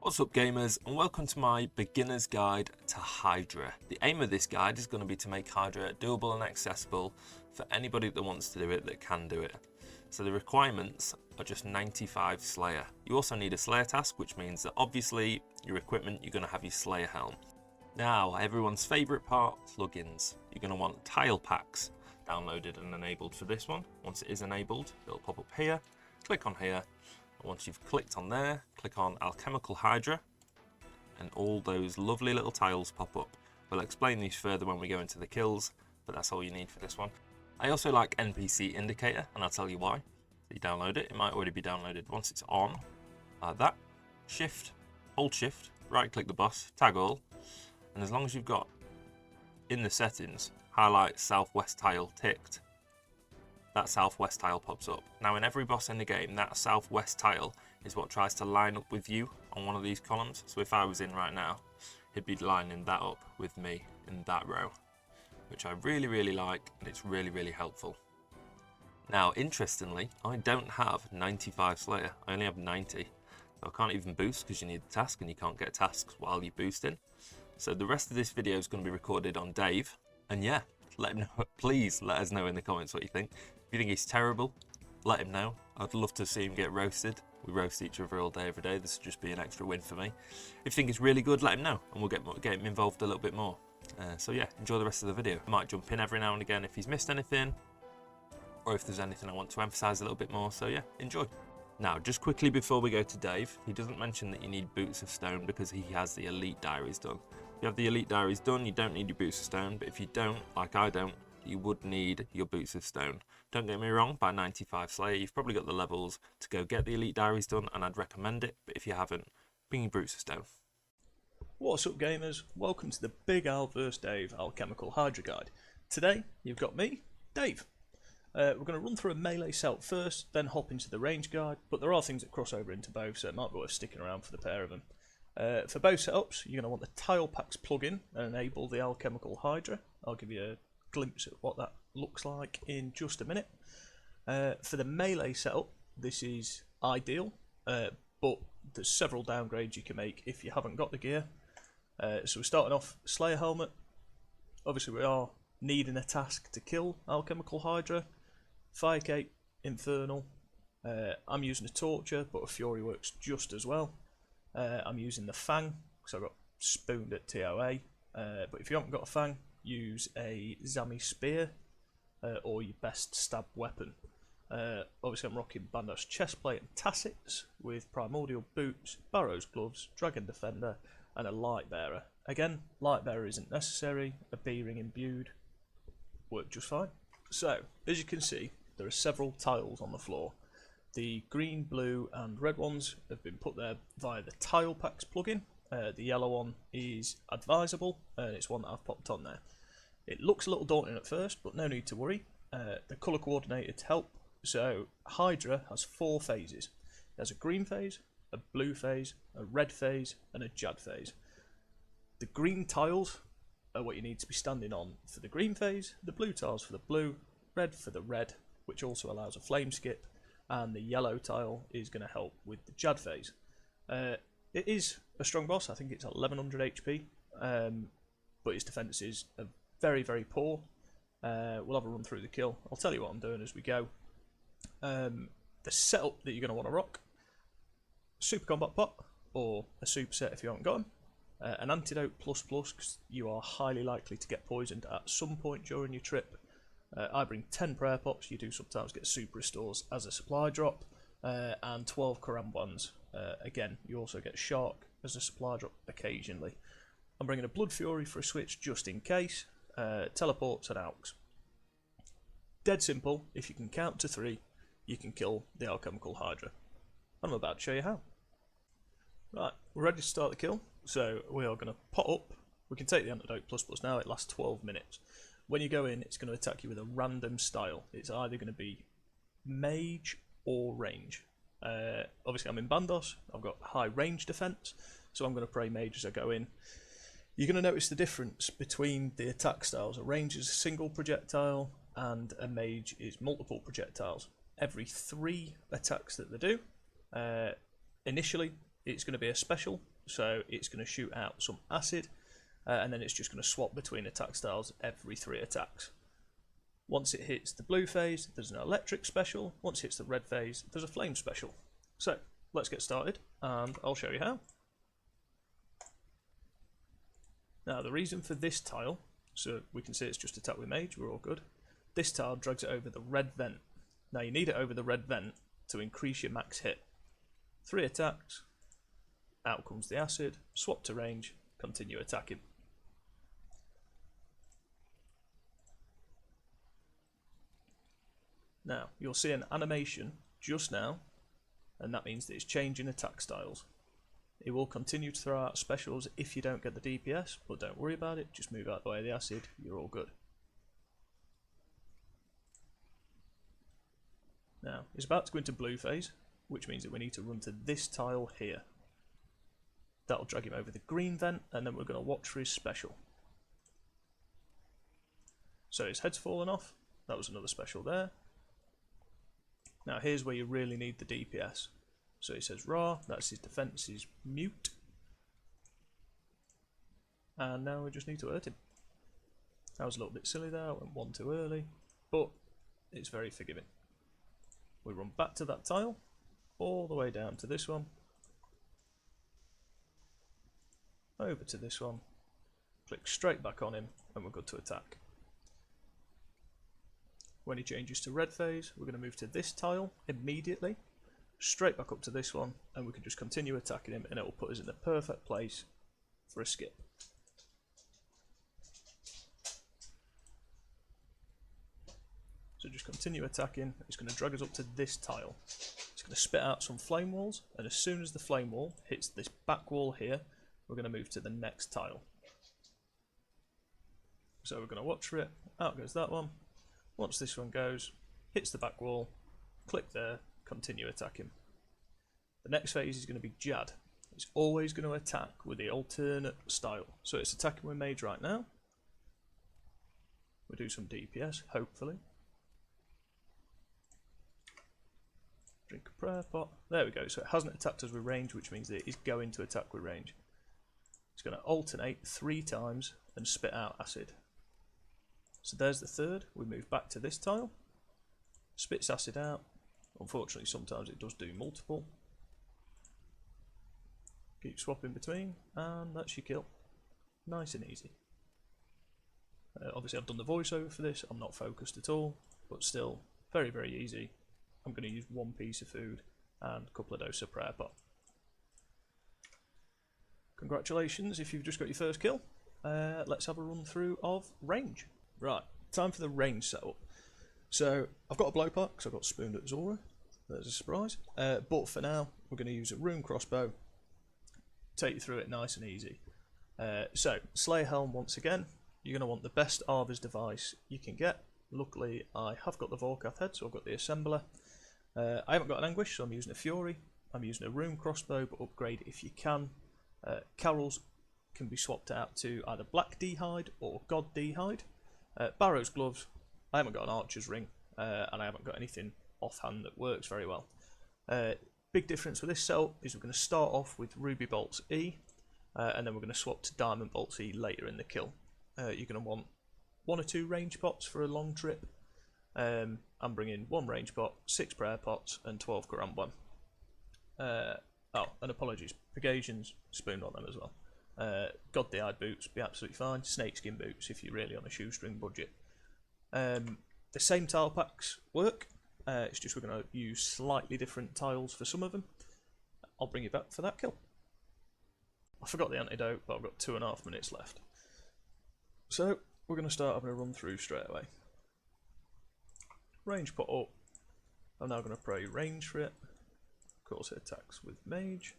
What's up gamers, and welcome to my beginner's guide to Hydra. The aim of this guide is going to be to make Hydra doable and accessible for anybody that wants to do it, that can do it. So the requirements are just 95 Slayer. You also need a Slayer task, which means that obviously your equipment, you're going to have your Slayer helm. Now, everyone's favourite part, plugins. You're going to want tile packs downloaded and enabled for this one. Once it is enabled, it'll pop up here. Click on here. Once you've clicked on there, click on Alchemical Hydra, and all those lovely little tiles pop up. We'll explain these further when we go into the kills, but that's all you need for this one. I also like NPC Indicator, and I'll tell you why. So you download it, it might already be downloaded. Once it's on, like that, hold shift, right click the boss, tag all, and as long as you've got in the settings, highlight southwest tile ticked, that southwest tile pops up. Now in every boss in the game, that southwest tile is what tries to line up with you on one of these columns. So if I was in right now, he'd be lining that up with me in that row, which I really like, and it's really helpful. Now interestingly, I don't have 95 Slayer, I only have 90. So I can't even boost because you need the task and you can't get tasks while you're boosting. So the rest of this video is going to be recorded on Dave, and yeah, let him know. Please let us know in the comments what you think. If you think he's terrible, let him know. I'd love to see him get roasted. We roast each other all day, every day. This would just be an extra win for me. If you think it's really good, let him know, and we'll get him involved a little bit more. So yeah, enjoy the rest of the video. I might jump in every now and again if he's missed anything, or if there's anything I want to emphasise a little bit more. So yeah, enjoy. Now, just quickly before we go to Dave, he doesn't mention that you need Boots of Stone because he has the Elite Diaries done. If you have the Elite Diaries done, you don't need your Boots of Stone, but if you don't, like I don't, you would need your Boots of Stone. Don't get me wrong, by 95 Slayer, you've probably got the levels to go get the Elite Diaries done, and I'd recommend it, but if you haven't, bring your Boots of Stone. What's up gamers, welcome to the Big Al vs Dave Alchemical Hydra guide. Today, you've got me, Dave. We're going to run through a melee setup first, then hop into the range guide, but there are things that cross over into both, so it might be worth sticking around for the pair of them. For both setups, you're going to want the Tile Packs plugin and enable the Alchemical Hydra. I'll give you a glimpse at what that looks like in just a minute. For the melee setup, this is ideal, but there's several downgrades you can make if you haven't got the gear. So we're starting off Slayer Helmet. Obviously we are needing a task to kill Alchemical Hydra. Fire Cape, Infernal. I'm using a Torture, but a Fury works just as well. I'm using the Fang, because I got spooned at TOA. But if you haven't got a Fang, use a Zami Spear, or your best stab weapon. Obviously I'm rocking Bandos Chestplate and Tassets, with Primordial Boots, Barrow's Gloves, Dragon Defender, and a Light Bearer. Again, Light Bearer isn't necessary, a B-ring imbued work just fine. So, as you can see, there are several tiles on the floor. The green, blue and red ones have been put there via the Tile Packs plugin. The yellow one is advisable, and it's one that I've popped on there. It looks a little daunting at first, but no need to worry. The colour coordinated help. So Hydra has 4 phases. There's a green phase, a blue phase, a red phase and a jad phase. The green tiles are what you need to be standing on for the green phase, the blue tiles for the blue, red for the red, which also allows a flame skip, and the yellow tile is going to help with the jad phase. It is a strong boss. I think it's 1100 HP, but its defences are very poor. We'll have a run through the kill. I'll tell you what I'm doing as we go. The setup that you're going to want to rock: Super Combat Pot, or a superset if you haven't got them. An Antidote plus because you are highly likely to get poisoned at some point during your trip. I bring 10 prayer pots. You do sometimes get super restores as a supply drop, and 12 Karambwans. Again, you also get Shark as a supply drop occasionally. I'm bringing a Blood Fury for a switch just in case. Teleports and Alks. Dead simple. If you can count to 3, you can kill the Alchemical Hydra. I'm about to show you how. Right, we're ready to start the kill. So we are going to pot up. We can take the Antidote plus now. It lasts 12 minutes. When you go in, it's going to attack you with a random style. It's either going to be Mage or Range. Obviously I'm in Bandos. I've got high range defense, so I'm going to pray Mage as I go in. You're going to notice the difference between the attack styles. A Range is a single projectile and a Mage is multiple projectiles. Every 3 attacks that they do, initially it's going to be a special, so it's going to shoot out some acid, and then it's just going to swap between attack styles every 3 attacks. Once it hits the blue phase, there's an electric special. Once it hits the red phase, there's a flame special. So let's get started, and I'll show you how. Now the reason for this tile, so we can see it's just attack with mage, we're all good. This tile drags it over the red vent. Now you need it over the red vent to increase your max hit. 3 attacks, out comes the acid, swap to range, continue attacking. Now you'll see an animation just now, and that means that it's changing attack styles. It will continue to throw out specials if you don't get the DPS, but don't worry about it, just move out the way of the acid, you're all good. Now, it's about to go into blue phase, which means that we need to run to this tile here. That'll drag him over the green vent, and then we're going to watch for his special. So his head's fallen off, that was another special there. Now here's where you really need the DPS. So he says raw, that's his defense is mute. And now we just need to hurt him. That was a little bit silly there, I went one too early, but it's very forgiving. We run back to that tile, all the way down to this one, over to this one, click straight back on him, and we're good to attack. When he changes to red phase, we're going to move to this tile immediately, straight back up to this one, and we can just continue attacking him, and it will put us in the perfect place for a skip. So just continue attacking. It's going to drag us up to this tile. It's going to spit out some flame walls, and as soon as the flame wall hits this back wall here, we're going to move to the next tile. So we're going to watch for it. Out goes that one. Once this one goes, hits the back wall, click there, continue attacking. The next phase is going to be Jad. It's always going to attack with the alternate style. So it's attacking with mage right now. We'll do some DPS, hopefully. Drink a prayer pot. There we go. So it hasn't attacked us with range, which means that it is going to attack with range. It's going to alternate 3 times and spit out acid. So there's the third. We move back to this tile. Spits acid out. Unfortunately, sometimes it does do multiple. Keep swapping between, and that's your kill. Nice and easy. Obviously, I've done the voiceover for this. I'm not focused at all, but still very, very easy. I'm going to use 1 piece of food and a couple of doses of prayer pot. Congratulations if you've just got your first kill. Let's have a run through of range. Right, time for the range setup. So I've got a blowpipe because I've got spooned at Zora. There's a surprise. But for now, we're going to use a rune crossbow. Take you through it nice and easy. So Slayer Helm once again. You're going to want the best Arbor's device you can get. Luckily, I have got the Vorkath head, so I've got the assembler. I haven't got an Anguish, so I'm using a Fury. I'm using a rune crossbow, but upgrade if you can. Carol's can be swapped out to either Black D-Hide or God D-Hide. Barrow's gloves. I haven't got an Archer's ring, and I haven't got anything offhand that works very well. Big difference with this setup is we're going to start off with Ruby Bolts E, and then we're going to swap to Diamond Bolts E later in the kill. You're going to want 1 or 2 range pots for a long trip. I'm bringing 1 range pot, 6 prayer pots, and 12 Karambwan. Oh, and apologies, Pagations spooned on them as well. God the Eyed boots, be absolutely fine. Snakeskin boots if you're really on a shoestring budget. The same tile packs work, it's just we're going to use slightly different tiles for some of them. I'll bring you back for that kill. I forgot the antidote, but I've got 2.5 minutes left. So, we're going to start having a run through straight away. Range pot up. I'm now going to pray range for it. Of course it attacks with mage.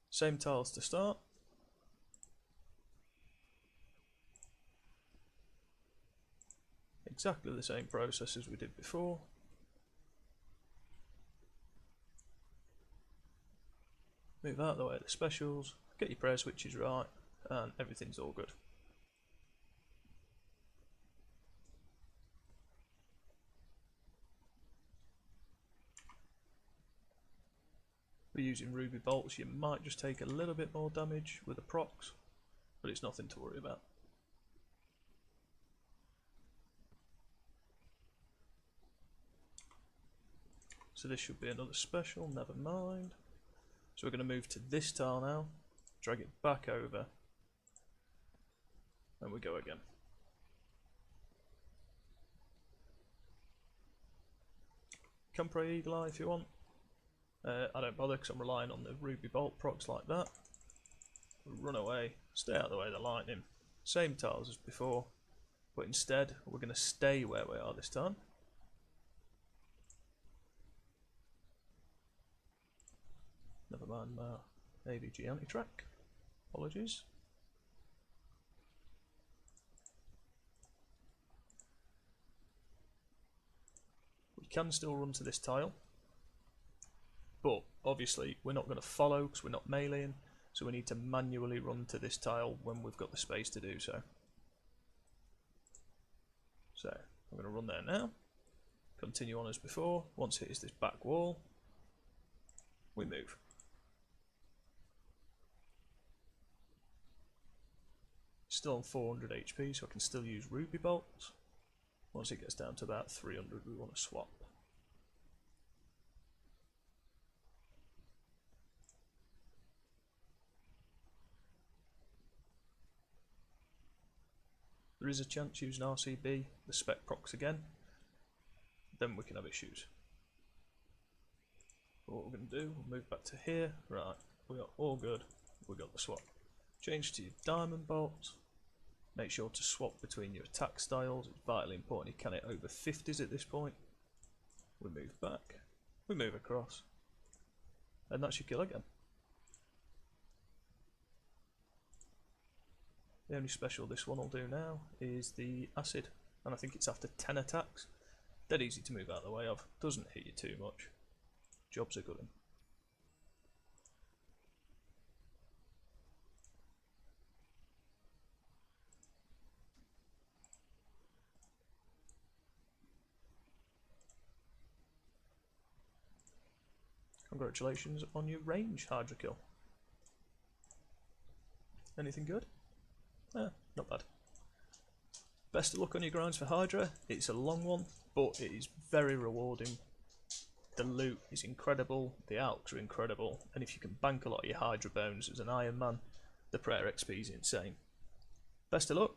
Same tiles to start. Exactly the same process as we did before. Move out of the way of the specials, get your prayer switches right, and everything's all good. We be using ruby bolts. You might just take a little bit more damage with the procs, but it's nothing to worry about. So this should be another special, never mind. So we're going to move to this tile now, drag it back over, and we go again. Can pray Eagle Eye if you want. I don't bother because I'm relying on the ruby bolt procs like that. Run away, stay out of the way of the lightning. Same tiles as before, but instead we're going to stay where we are this time. Never mind my AVG anti-track. Apologies. We can still run to this tile, but obviously we're not going to follow because we're not meleeing, so we need to manually run to this tile when we've got the space to do so. So I'm going to run there now, continue on as before. Once it hits this back wall, we move. Still on 400 HP, so I can still use ruby bolts. Once it gets down to about 300, we want to swap. There is a chance using RCB, the spec procs again, then we can have issues. But what we're going to do, we'll move back to here. Right, we are all good, we got the swap. Change to your diamond bolts. Make sure to swap between your attack styles. It's vitally important you can it over 50s at this point. We move back, we move across, and that's your kill again. The only special this one will do now is the acid, and I think it's after 10 attacks. Dead easy to move out of the way of, doesn't hit you too much. Job's a good one. Congratulations on your range Hydra kill. Anything good? Not bad. Best of luck on your grinds for Hydra. It's a long one, but it is very rewarding. The loot is incredible, the alks are incredible, and if you can bank a lot of your Hydra bones as an Iron Man, the prayer XP is insane. Best of luck.